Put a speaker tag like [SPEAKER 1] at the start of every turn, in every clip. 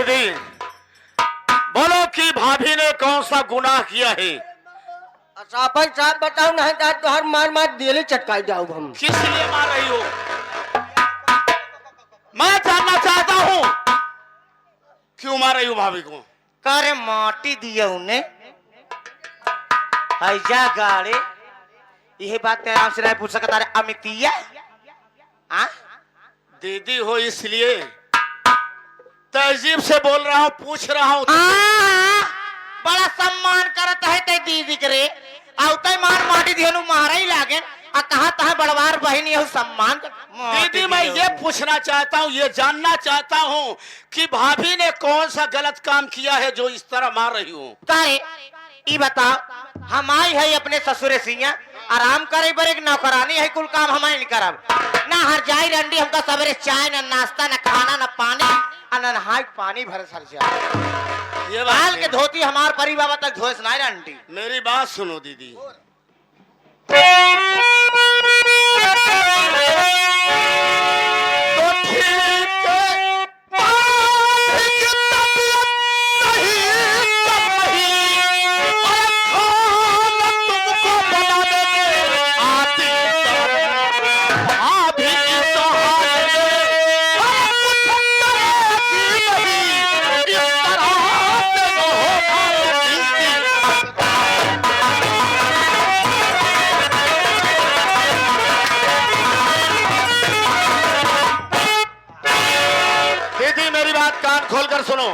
[SPEAKER 1] दीदी बोलो कि भाभी ने कौन सा गुनाह किया है?
[SPEAKER 2] साफा साफ बताओ, नहीं तो हर मार मार दिले चटकाई जाओ हम।
[SPEAKER 1] किस लिए मार रही हो? मैं जानना चाहता हूँ क्यों मार रही हो भाभी को?
[SPEAKER 3] करे माटी दिया उन्हें हैजा गाड़े। यही बात तेरे नाम से नहीं पूछ सकता रे अमितिया।
[SPEAKER 1] दीदी हो इसलिए तहजीब से बोल रहा हूँ, पूछ रहा हूँ।
[SPEAKER 3] बड़ा सम्मान करत है ते दीदी करे आवते मार माटी दिया नु मारा ही लागे आ कहा तहा बड़वार बहनी हो सम्मान
[SPEAKER 1] दीदी मैं ये पूछना चाहता हूँ, ये जानना चाहता हूँ कि भाभी ने कौन सा गलत काम किया है जो इस तरह मार रही हूँ?
[SPEAKER 3] करे ई बताओ, हम आई है अपने ससुरे सिया आराम करे बर एक नौकरानी है, कुल काम हम नहीं करब ना हर जाई रंडी हमका सवेरे चाय ना नाश्ता ना खाना ना पानी ना नहाई पानी भर सर जाए।
[SPEAKER 1] ये
[SPEAKER 3] बाल के धोती हमार परी बाबा तक धोस ना रंडी।
[SPEAKER 1] मेरी बात सुनो दीदी, खोलकर सुनो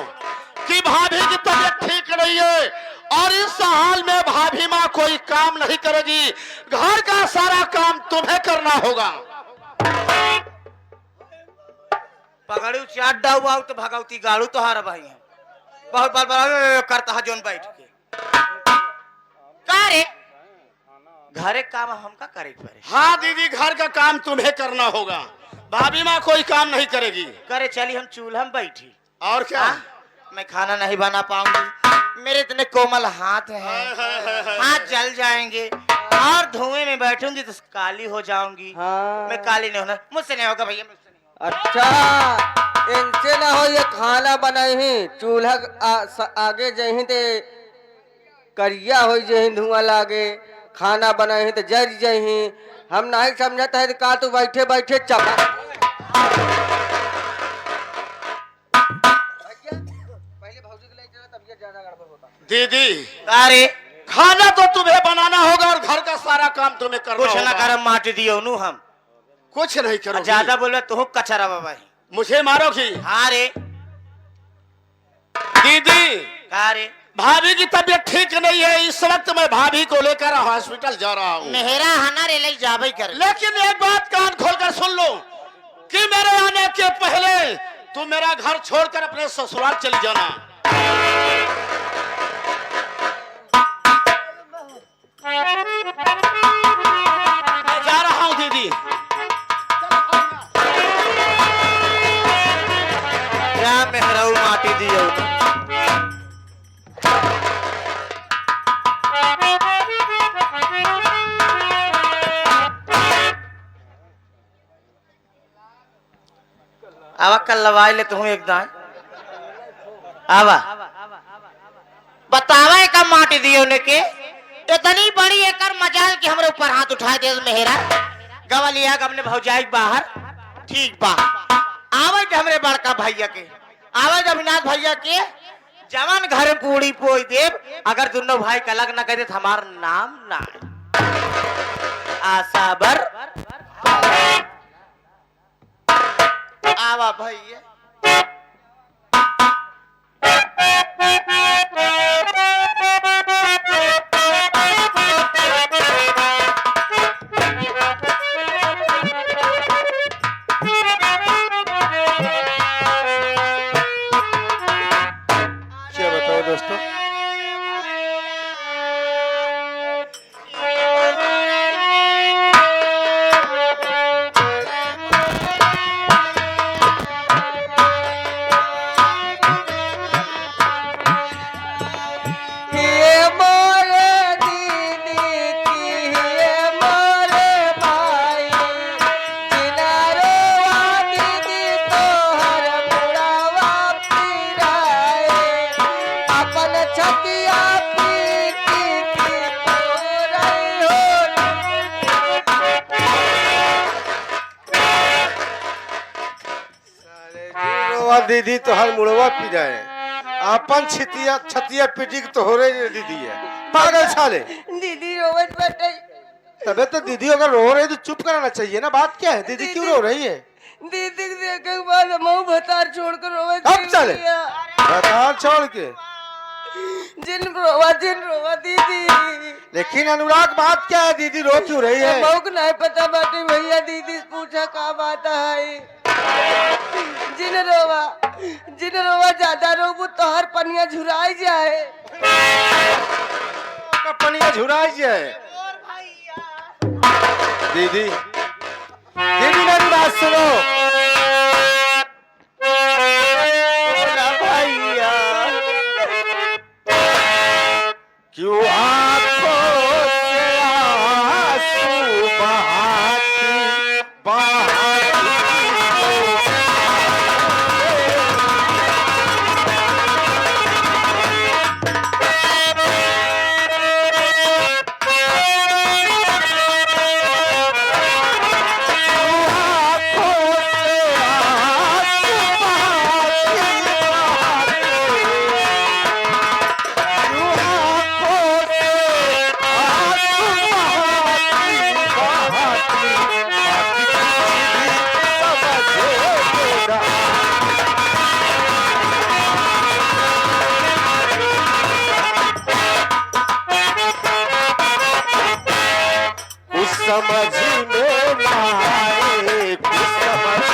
[SPEAKER 1] कि भाभी की तबीयत ठीक नहीं है और इस हाल में भाभी माँ कोई काम नहीं करेगी, घर का सारा काम तुम्हें करना होगा।
[SPEAKER 3] पगड़ू चाट डाउ तो भगवती गाड़ू तो हार भाई है बहुत बार करता है जोन बैठ के करे घरे काम हमका करे पड़े।
[SPEAKER 1] हाँ दीदी घर का काम तुम्हें करना होगा, भाभी माँ कोई काम नहीं करेगी।
[SPEAKER 3] करे चली हम चूल्हा में बैठी
[SPEAKER 1] और क्या?
[SPEAKER 3] मैं खाना नहीं बना पाऊंगी, मेरे इतने कोमल हाथ हैं, हाथ जल जाएंगे और धुएं में बैठूंगी तो काली हो जाऊंगी।
[SPEAKER 2] हाँ।
[SPEAKER 3] मैं काली नहीं होना, मुझसे नहीं होगा भैया, मुझसे नहीं।
[SPEAKER 2] अच्छा इनसे ना हो, ये खाना बनाई ही चूल्हा आगे जही ते करिया हो जही धुआं लागे, खाना बनाई ही तो जर जही। हम नहीं समझता है का तू बैठे बैठे चपा
[SPEAKER 1] दीदी
[SPEAKER 3] अरे
[SPEAKER 1] खाना तो तुम्हें बनाना होगा और घर का सारा काम तुम्हें करना
[SPEAKER 3] कुछ
[SPEAKER 1] होगा।
[SPEAKER 3] ना कर माटी दियो नु हम
[SPEAKER 1] कुछ नहीं करो।
[SPEAKER 3] ज्यादा बोले तो कचरा बाबा
[SPEAKER 1] मुझे मारोगी?
[SPEAKER 3] हाँ रे
[SPEAKER 1] दीदी
[SPEAKER 3] अरे
[SPEAKER 1] भाभी की तबीयत ठीक नहीं है, इस वक्त मैं भाभी को लेकर हॉस्पिटल जा रहा हूँ।
[SPEAKER 3] मेहरा हना रे ले जाबे कर।
[SPEAKER 1] लेकिन एक बात कान खोलकर सुन लो कि मेरे आने के पहले तुम मेरा घर छोड़कर अपने ससुराल चली जाना। मैं जा रहा हूँ दीदी।
[SPEAKER 3] क्या मेहराऊ माटी दियो आवा कल लवाई ले तू एकदम आवा बतावा एक माटी दियो ने के इतनी बड़ी एकर मजाल कि हमरे ऊपर हाथ उठाए दे मेहरा गवलिया हमने भौजाई बाहर ठीक बा आवे हमरे बड़का भैया के आवे अविनाश भैया के जवान घर पूड़ी पोई देव अगर दोनों भाई का अलग न करे तो हमार नाम ना आशा बर आवा भैया
[SPEAKER 1] क्या बताओ दोस्तों?
[SPEAKER 4] रोवा दीदी तो हर मुड़वा पी जाए अपन छितिया छतिया पीटी तो हो रही दीदी है पागल साले।
[SPEAKER 2] दीदी रोवत बटे।
[SPEAKER 4] तबे तो दीदी अगर रो रही तो चुप कराना चाहिए ना। बात क्या है? दीदी क्यों रो रही है?
[SPEAKER 2] दीदी देखे के बाद हम भतार छोड़कर रोवत।
[SPEAKER 4] अब चले भतार छोड़ के
[SPEAKER 2] जिन रोवा दीदी।
[SPEAKER 4] लेकिन अनुराग बात क्या है? दीदी रो क्यों रही है?
[SPEAKER 2] मऊ को नहीं पता बाटे भैया। दीदी से पूछा का बात है। जिन रोवा ज्यादा रोबू तो हर पनिया झुराई जाए।
[SPEAKER 4] पनिया झुराई जाए। दीदी दीदी मेरी बात सुनो। भैया क्यों आंखों से आंसू बहाती बहाती समझ में ना आए कुछ समझ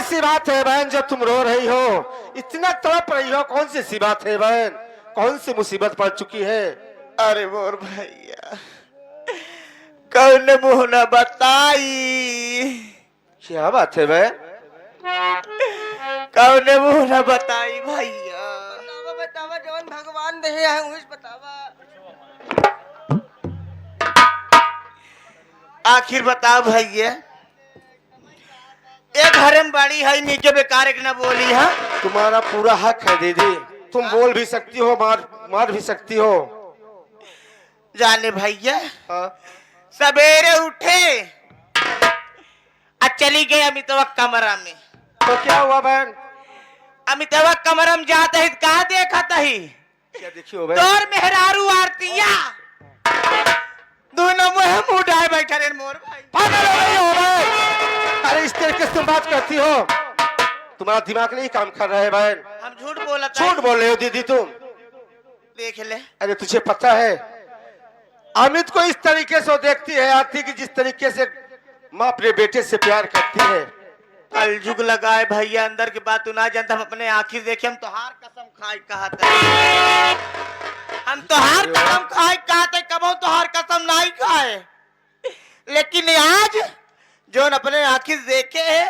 [SPEAKER 4] सी बात है बहन जो तुम रो रही हो? इतना तड़प रही हो, कौन सी सी बात है बहन? कौन सी मुसीबत पड़ चुकी है?
[SPEAKER 3] अरे मोर भैया कौन मुँह न बताई।
[SPEAKER 4] क्या बात है बहन?
[SPEAKER 3] कौन मुँह न बताई भैया।
[SPEAKER 2] बतावा जवन भगवान दे है उस बतावा।
[SPEAKER 3] आखिर बताओ भैया। एक घर में बड़ी है नीचे बेकार एक न बोली है।
[SPEAKER 4] तुम्हारा पूरा हक है दीदी। तुम बोल भी सकती हो, मार भी सकती हो।
[SPEAKER 3] जाने भैया सवेरे उठे और चली गई अमितवा कमरा में।
[SPEAKER 4] तो क्या हुआ बहन?
[SPEAKER 3] अमितवा कमरा में जाता ही कहा देखा तही
[SPEAKER 4] क्या देखियो बहन?
[SPEAKER 3] तोर मेहरारू आरतिया दोनों मुँह उठाए बैठे रे मोर भाई।
[SPEAKER 4] पागल हो गई हो बहन? अरे इस तरीके से तुम बात करती हो? तुम्हारा दिमाग नहीं काम कर रहा है बहन।
[SPEAKER 3] हम झूठ बोला
[SPEAKER 4] झूठ बोल रहे हो दीदी तुम।
[SPEAKER 3] देख ले।
[SPEAKER 4] अरे तुझे पता है अमित को इस तरीके से देखती है आरती की जिस तरीके से माँ अपने बेटे से प्यार करती है।
[SPEAKER 3] अलजुग लगाए भैया अंदर की बात तू ना जानता। हम अपने आंखी देखे हम तोहार कसम खाई कहते। हम तोहार कसम खाई कहते कबो तोहार कसम नहीं खाए। लेकिन आज जो अपने आंखी देखे है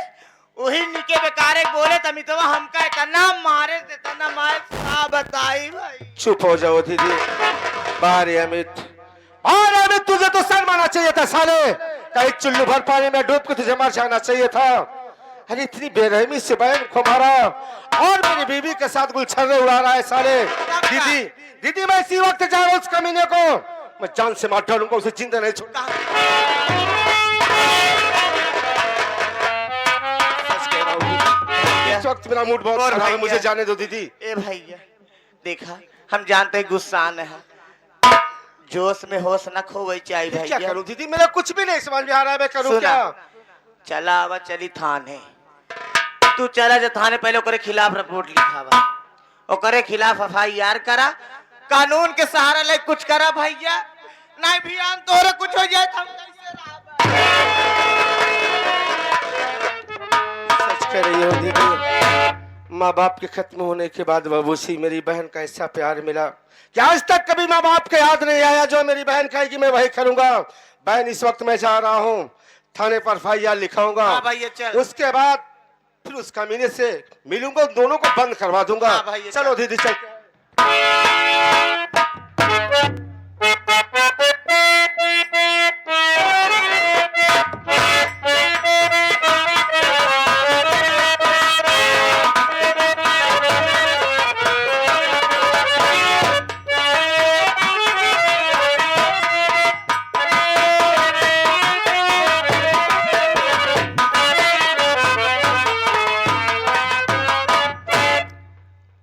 [SPEAKER 3] वही निके बेकारे बोले तमितवा हमका इतना मारे सा बताई भाई।
[SPEAKER 4] चुप हो जाओ दीदी। बारे अमित और अमित तुझे तो सर मारना चाहिए था साले। कहीं चुल्लू भर पानी में डूब के तुझे मर जाना चाहिए था। अरे इतनी बेरहमी से बहन को मारा और मेरी बीवी के साथ गुलछर्रे उड़ा रहा है साले। दीदी दीदी मैं इसी वक्त जा रहा हूँ उस कमीने को। मैं जान से मार डालूंगा उसे, जिंदा नहीं छोड़ूंगा। इस वक्त मेरा मूड बहुत खराब है, मुझे जाने दो दीदी।
[SPEAKER 3] ए भैया देखा हम जानते हैं गुस्सा न है, जोश में होश न खोवे चाहिए भैया।
[SPEAKER 4] क्या करूं दीदी? मेरा कुछ भी नहीं समझ में आ रहा है, मैं करूं क्या?
[SPEAKER 3] चला आवा चली थाने। तू चला जा थाने, पहले ओकरे खिलाफ रिपोर्ट लिखावा, ओकरे खिलाफ एफआईआर करा, कानून के सहारा ले कुछ करा भैया। नहीं भी आम तोरे कुछ हो जाए तो
[SPEAKER 4] माँ बाप के खत्म होने के बाद बाबूसी मेरी बहन का ऐसा प्यार मिला कि आज तक कभी माँ बाप का याद नहीं आया। जो मेरी बहन कहेगी मैं वही करूंगा। बहन इस वक्त मैं जा रहा हूँ, थाने पर FIR लिखाऊंगा।
[SPEAKER 3] हाँ भाई, ये चल।
[SPEAKER 4] उसके बाद फिर उस कमीने से मिलूंगा, दोनों को बंद करवा दूंगा।
[SPEAKER 3] हाँ भाई, ये
[SPEAKER 4] चलो दीदी चल।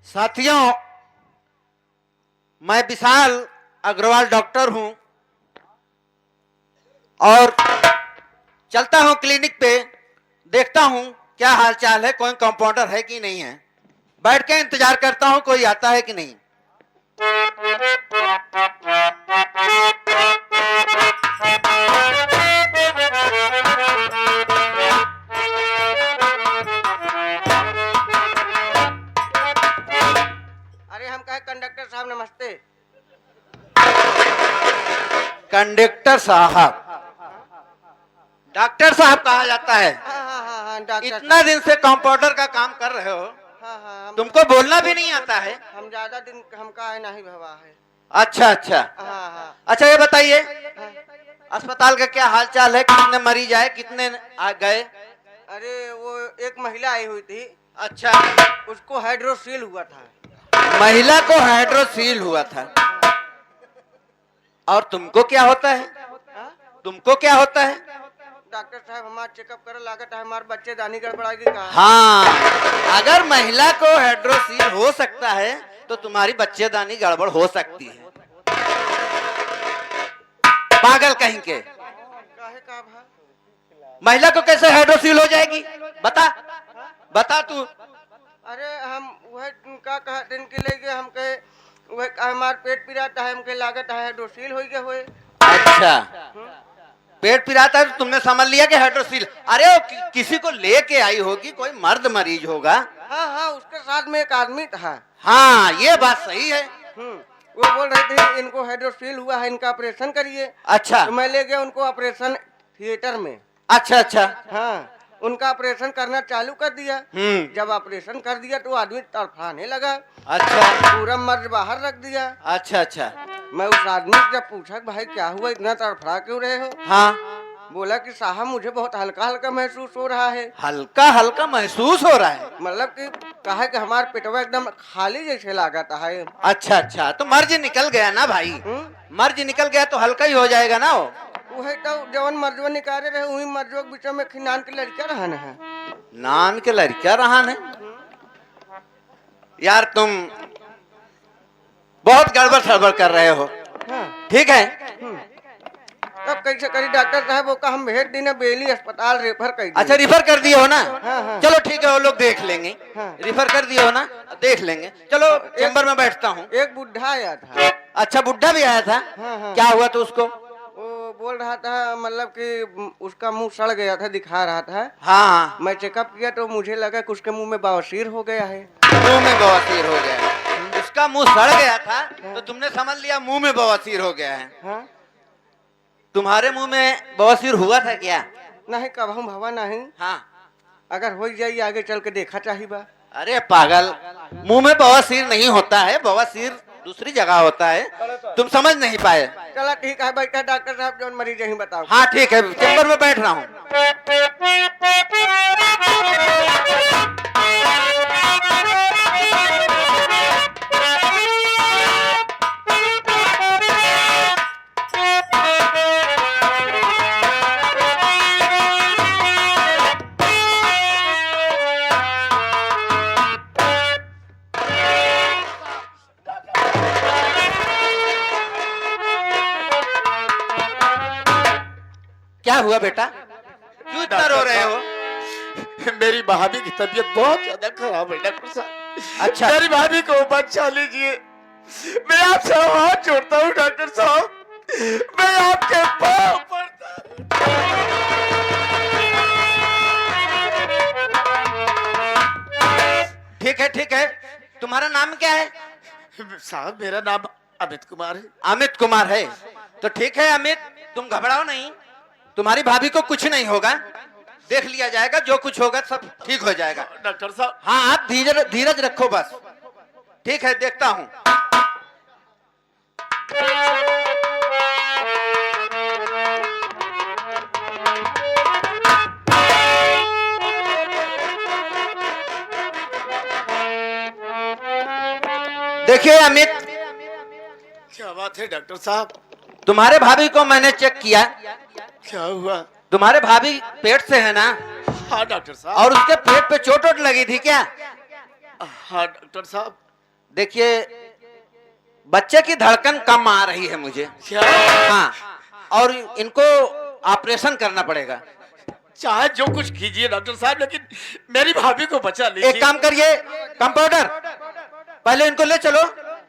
[SPEAKER 3] साथियों, मैं विशाल अग्रवाल डॉक्टर हूं और चलता हूं क्लिनिक पे, देखता हूं क्या हालचाल है, कोई कंपाउंडर है कि नहीं है। बैठ के इंतजार करता हूं कोई आता है कि नहीं।
[SPEAKER 2] अरे हम कहे कंडक्टर साहब नमस्ते।
[SPEAKER 3] कंडक्टर साहब, डॉक्टर साहब कहा जाता है।
[SPEAKER 2] हाँ डॉक्टर।
[SPEAKER 3] इतना दिन से कंपाउंडर का काम कर रहे हो,
[SPEAKER 2] हाँ
[SPEAKER 3] तुमको बोलना भी नहीं आता है।
[SPEAKER 2] हम ज्यादा दिन हमका है नहीं भवा है।
[SPEAKER 3] अच्छा अच्छा
[SPEAKER 2] हाँ
[SPEAKER 3] अच्छा, ये बताइए
[SPEAKER 2] हाँ।
[SPEAKER 3] अस्पताल का क्या हाल चाल है, कितने मरीज आए, कितने आ गए?
[SPEAKER 2] अरे वो एक महिला आई हुई थी,
[SPEAKER 3] अच्छा,
[SPEAKER 2] उसको हाइड्रोसील हुआ था।
[SPEAKER 3] महिला को हाइड्रोसील हुआ था। और तुमको क्या होता है?
[SPEAKER 2] हाँ?
[SPEAKER 3] तुमको क्या होता है?
[SPEAKER 2] डॉक्टर साहब हमारा चेकअप करे लागत है, हमारे बच्चेदानी गड़बड़ाएगी कहाँ?
[SPEAKER 3] हाँ, अगर महिला को हाइड्रोसील हो सकता है तो तुम्हारी बच्चेदानी गड़बड़ हो सकती है। पागल कहीं के,
[SPEAKER 2] काहे का भा?
[SPEAKER 3] महिला को कैसे हाइड्रोसील हो जाएगी? बता बता तू।
[SPEAKER 2] अरे हम वह का कहा दिन के ले गए, हम कहे वह हमार पेट पिराता है, हमके लागत है हाइड्रोसील हो गए हुए।
[SPEAKER 3] अच्छा, पेट पिराता है तो तुमने समझ लिया कि हाइड्रोसील। अरे वो किसी को लेके आई होगी, कोई मर्द मरीज होगा।
[SPEAKER 2] हाँ उसके साथ में एक आदमी था।
[SPEAKER 3] हाँ, ये बात सही है।
[SPEAKER 2] वो बोल रहे थे इनको हाइड्रोसील हुआ है, इनका ऑपरेशन करिए।
[SPEAKER 3] अच्छा
[SPEAKER 2] तो मैं ले गया उनको ऑपरेशन थिएटर में।
[SPEAKER 3] अच्छा अच्छा।
[SPEAKER 2] हाँ, उनका ऑपरेशन करना चालू कर दिया। जब ऑपरेशन कर दिया तो आदमी तड़फड़ाने लगा।
[SPEAKER 3] अच्छा
[SPEAKER 2] पूरा मर्ज बाहर रख दिया।
[SPEAKER 3] अच्छा अच्छा।
[SPEAKER 2] मैं उस आदमी से जब पूछा कि भाई क्या हुआ, इतना तड़फड़ा क्यों रहे हो?
[SPEAKER 3] हाँ,
[SPEAKER 2] बोला कि साहब मुझे बहुत हल्का हल्का महसूस हो रहा है।
[SPEAKER 3] हल्का हल्का महसूस हो रहा है।
[SPEAKER 2] मतलब कि कहा कि हमारा पेटवा एकदम खाली जैसे लागत है।
[SPEAKER 3] अच्छा अच्छा, तो मर्ज निकल गया ना भाई। मर्ज निकल गया तो हल्का ही हो जाएगा ना वो।
[SPEAKER 2] वही तो जवन मर्जवा निकाले रहे वही मर्जवा के बीच में खिनान के लड़का रहन है।
[SPEAKER 3] नान के लड़का रहा है यार, तुम बहुत गड़बड़ सड़बड़ कर रहे हो।
[SPEAKER 2] हाँ।
[SPEAKER 3] ठीक है,
[SPEAKER 2] अब कैसे करी डॉक्टर साहब? वो का हम भेज दी बेली अस्पताल रेफर कर दिए।
[SPEAKER 3] अच्छा रिफर कर दिए हो ना?
[SPEAKER 2] हाँ।
[SPEAKER 3] चलो ठीक है, वो लोग देख लेंगे।
[SPEAKER 2] हाँ।
[SPEAKER 3] रिफर कर दिए हो ना, देख लेंगे। चलो चैम्बर में बैठता हूँ।
[SPEAKER 2] एक बुढ़ा आया था।
[SPEAKER 3] अच्छा, बुढ़ा भी आया था?
[SPEAKER 2] हाँ।
[SPEAKER 3] क्या हुआ तो उसको?
[SPEAKER 2] वो बोल रहा था मतलब कि उसका मुंह सड़ गया था, दिखा रहा था।
[SPEAKER 3] हाँ,
[SPEAKER 2] मैं चेकअप किया तो मुझे लगा कि उसके मुंह में बवासीर हो गया है।
[SPEAKER 3] मुंह में बवासीर हो गया है। उसका मुंह सड़ गया था तो तुमने समझ लिया मुंह में बवासीर हो गया है।
[SPEAKER 2] हाँ?
[SPEAKER 3] तुम्हारे मुंह में बवासीर हुआ था क्या?
[SPEAKER 2] नहीं कब भवा नहीं।
[SPEAKER 3] हाँ।
[SPEAKER 2] अगर हो जाए आगे चल के देखा चाहिए बा।
[SPEAKER 3] अरे पागल, मुंह में बवासीर नहीं होता है, बवासीर दूसरी जगह होता है, तुम समझ नहीं पाए।
[SPEAKER 2] चला ठीक है, बैठा डॉक्टर साहब जो मरीज यही बताओ।
[SPEAKER 3] हाँ ठीक है, चैम्बर में बैठ रहा हूँ। क्या हुआ बेटा, क्यों इतना रो रहे हो?
[SPEAKER 1] मेरी भाभी की तबीयत बहुत ज्यादा खराब है डॉक्टर साहब।
[SPEAKER 3] अच्छा।
[SPEAKER 1] मेरी भाभी को बचा लीजिए, मैं आपसे हाथ जोड़ता हूँ डॉक्टर साहब, मैं आपके पाँव पड़ता हूँ।
[SPEAKER 3] नाम क्या है?
[SPEAKER 1] साहब मेरा नाम अमित कुमार है।
[SPEAKER 3] अमित कुमार है। तो ठीक है अमित, तुम घबराओ नहीं, तुम्हारी भाभी को कुछ नहीं होगा, देख लिया जाएगा, जो कुछ होगा सब ठीक हो जाएगा।
[SPEAKER 1] डॉक्टर साहब
[SPEAKER 3] हाँ आप धीरज रखो बस। ठीक है, देखता हूं। देखिए अमित,
[SPEAKER 1] क्या बात है डॉक्टर साहब?
[SPEAKER 3] तुम्हारे भाभी को मैंने चेक किया।
[SPEAKER 1] क्या हुआ?
[SPEAKER 3] तुम्हारे भाभी पेट से है ना,
[SPEAKER 1] हाँ डॉक्टर साहब।
[SPEAKER 3] और उसके पेट पे चोट वोट लगी थी क्या?
[SPEAKER 1] हाँ डॉक्टर साहब।
[SPEAKER 3] देखिए बच्चे की धड़कन कम आ रही है मुझे।
[SPEAKER 1] क्या?
[SPEAKER 3] हाँ, और इनको ऑपरेशन करना पड़ेगा।
[SPEAKER 1] चाहे जो कुछ कीजिए डॉक्टर साहब, लेकिन मेरी भाभी को बचा लीजिए।
[SPEAKER 3] एक काम करिए कंपाउंडर, पहले इनको ले चलो,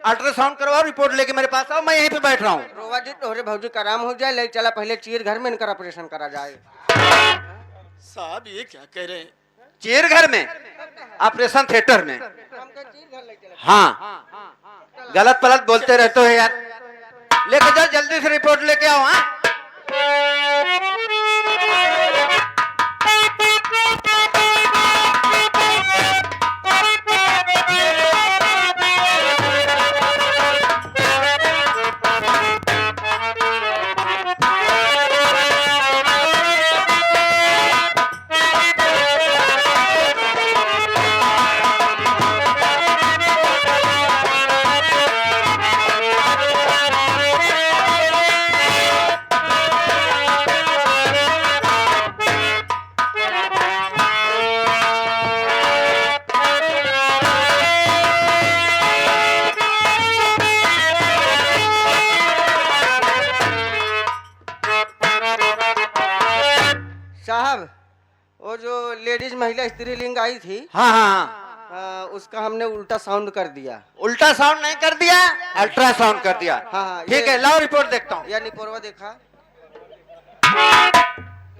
[SPEAKER 3] अल्ट्रासाउंड करवाओ, रिपोर्ट लेके मेरे पास आओ, मैं यहीं पे बैठ रहा हूँ।
[SPEAKER 2] रोवा जी तोहरे भौजी का आराम हो जाए, ले चला पहले चीर घर में इनका ऑपरेशन करा जाए।
[SPEAKER 1] साहब ये क्या कह रहे हैं?
[SPEAKER 3] चेर घर में, ऑपरेशन थिएटर में? हाँ, गलत पलत बोलते रहते हो यार। लेके जाओ जल्दी से, रिपोर्ट लेके आओ। हाँ
[SPEAKER 2] साहब, वो जो लेडीज महिला स्त्रीलिंग आई थी,
[SPEAKER 3] हाँ हाँ,
[SPEAKER 2] उसका हमने उल्टा साउंड कर दिया।
[SPEAKER 3] उल्टा साउंड नहीं कर दिया, अल्ट्रासाउंड कर दिया।
[SPEAKER 2] हाँ,
[SPEAKER 3] ठीक है, लाओ रिपोर्ट देखता हूँ।
[SPEAKER 2] या निपोरवा देखा?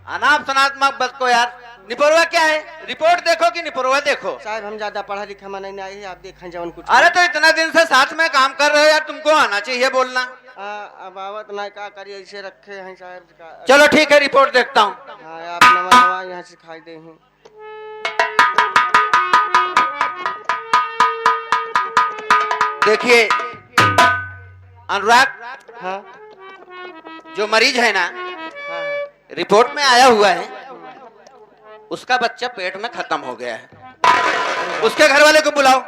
[SPEAKER 3] अनाप शनाप मत बस को यार। निपोरवा क्या है? रिपोर्ट देखो कि निपोरवा देखो?
[SPEAKER 2] साहब हम ज्यादा पढ़ा लिखा माने नहीं है, आप देखें जवन कुछ।
[SPEAKER 3] अरे तो इतना दिन से साथ में काम कर रहे हो यार, तुमको आना चाहिए बोलना।
[SPEAKER 2] अब आवत ना का करिए, ऐसे रखे हैं साहब का।
[SPEAKER 3] चलो ठीक है, रिपोर्ट देखता हूँ।
[SPEAKER 2] हाँ, आप नवा यहाँ से खाई दे हैं।
[SPEAKER 3] देखिए अनुराग,
[SPEAKER 2] हाँ
[SPEAKER 3] जो मरीज है ना,
[SPEAKER 2] हाँ
[SPEAKER 3] रिपोर्ट में आया हुआ है, उसका बच्चा पेट में खत्म हो गया है। उसके घर वाले को बुलाओ।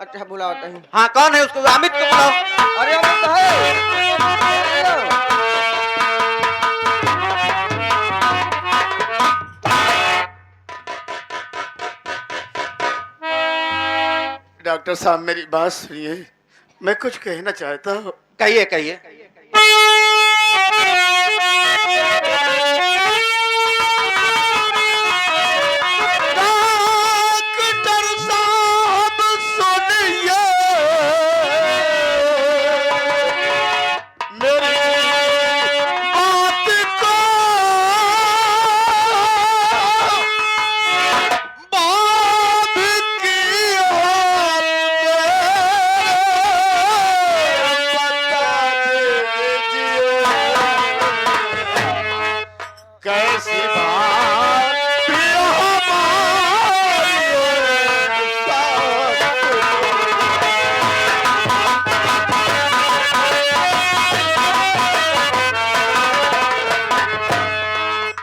[SPEAKER 2] अच्छा बुलाओ कहीं।
[SPEAKER 3] हाँ कौन है उसको? अमित को बुलाओ।
[SPEAKER 2] अरे अमित है।
[SPEAKER 1] डॉक्टर साहब मेरी बात सुनिए, मैं कुछ कहना चाहता हूँ।
[SPEAKER 3] कहिए कहिए।
[SPEAKER 1] डॉक्टर साहब सुनिए मेरी बात को, बाप की हाल कैसी बात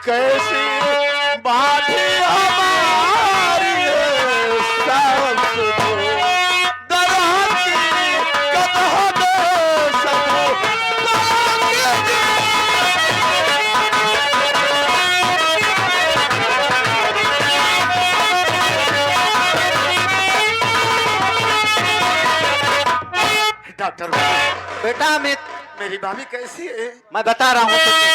[SPEAKER 1] कैसी बात हमारी सास को दराती कदम सब डॉक्टर
[SPEAKER 3] बेटा अमित,
[SPEAKER 1] मेरी भाभी कैसी है?
[SPEAKER 3] मैं बता रहा हूँ तुझे।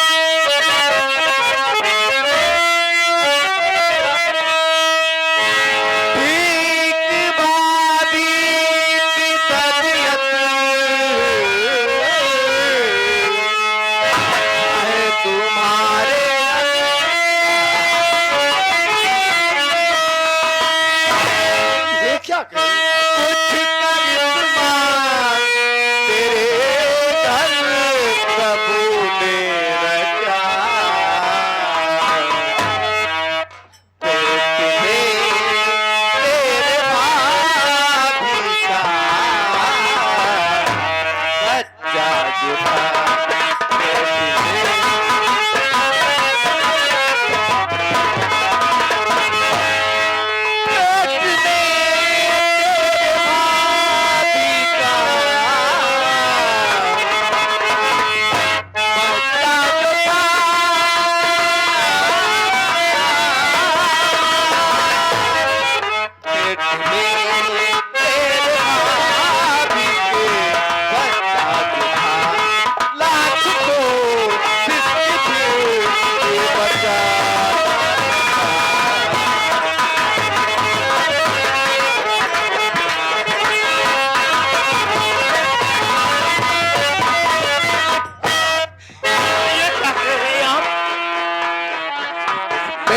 [SPEAKER 3] ठीक भाभी की तबीयत है तुम्हारे,
[SPEAKER 1] ये क्या करें?
[SPEAKER 3] कुछ कर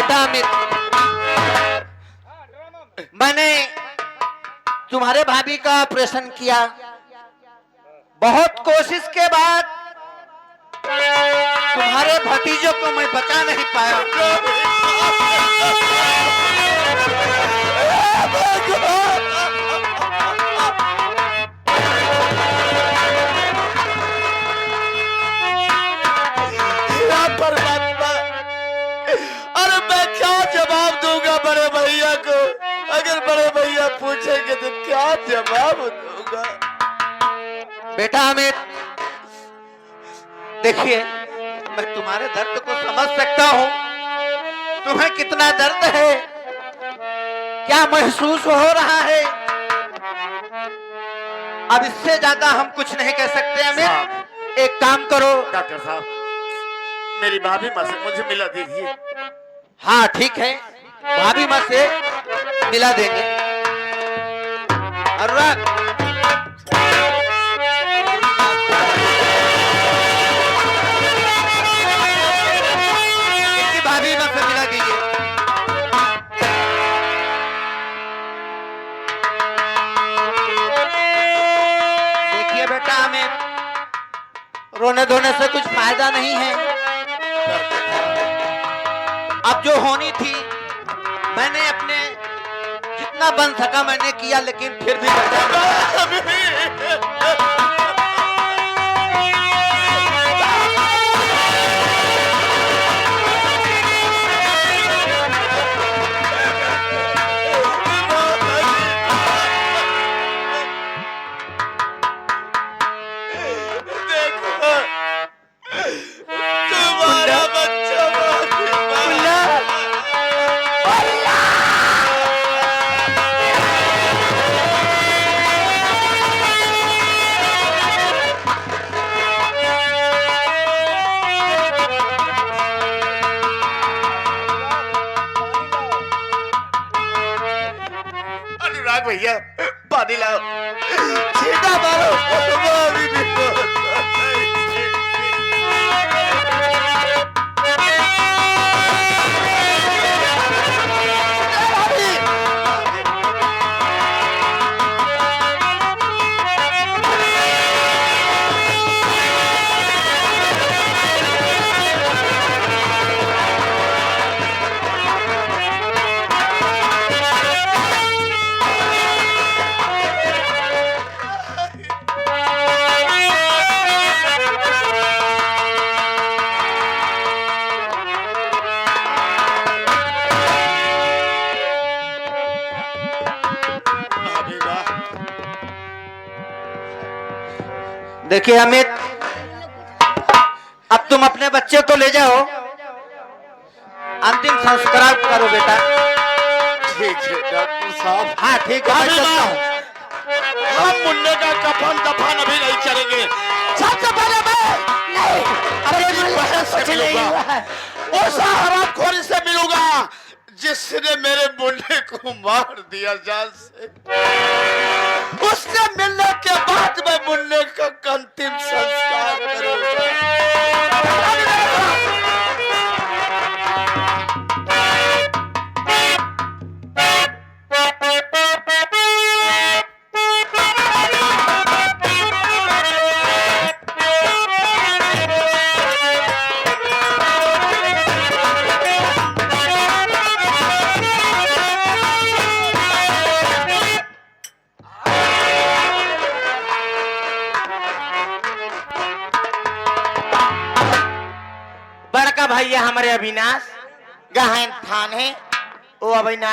[SPEAKER 3] बेटा अमित, मैंने तुम्हारे भाभी का ऑपरेशन किया, बहुत कोशिश के बाद तुम्हारे भतीजों को मैं बचा नहीं पाया।
[SPEAKER 1] परमात्मा, अरे मैं क्या जवाब दूंगा बड़े भैया को? अगर बड़े भैया पूछेंगे तो क्या जवाब दूंगा?
[SPEAKER 3] बेटा अमित, देखिए मैं तुम्हारे दर्द को समझ सकता हूँ, तुम्हें कितना दर्द है, क्या महसूस हो रहा है। अब इससे ज्यादा हम कुछ नहीं कह सकते अमित। एक काम करो
[SPEAKER 1] डॉक्टर साहब, मेरी भाभी माँ से मुझे मिला दीजिए।
[SPEAKER 3] हाँ ठीक है, भाभी माँ से मिला देंगे। अनुराग, इनकी भाभी माँ से मिला दीजिए। देखिए बेटा, हमें रोने धोने से कुछ फायदा नहीं है। अब जो होनी थी मैंने अपने जितना बन सका मैंने किया, लेकिन फिर भी
[SPEAKER 1] अनुराग भैया पानी लाओ, छींटा मारो। अभी भी
[SPEAKER 3] देखिए अमित, अब तुम अपने बच्चे को ले जाओ, अंतिम संस्कार करो बेटा।
[SPEAKER 1] ठीक है डॉक्टर साहब।
[SPEAKER 3] हाँ ठीक है, मैं चलता हूँ।
[SPEAKER 1] हम मुन्ने का कफन दफन अभी नहीं करेंगे। सबसे पहले मैं अपनी बहन से मिलूंगा, उस हरामखोरी से मिलूंगा जिसने मेरे मुन्ने को मार दिया जान से। उससे मिलने के बाद मैं मुन्ने का अंतिम संस्कार करूंगा।
[SPEAKER 3] बड़का भैया हमारे अविनाश गहन थान है, वो अविनाश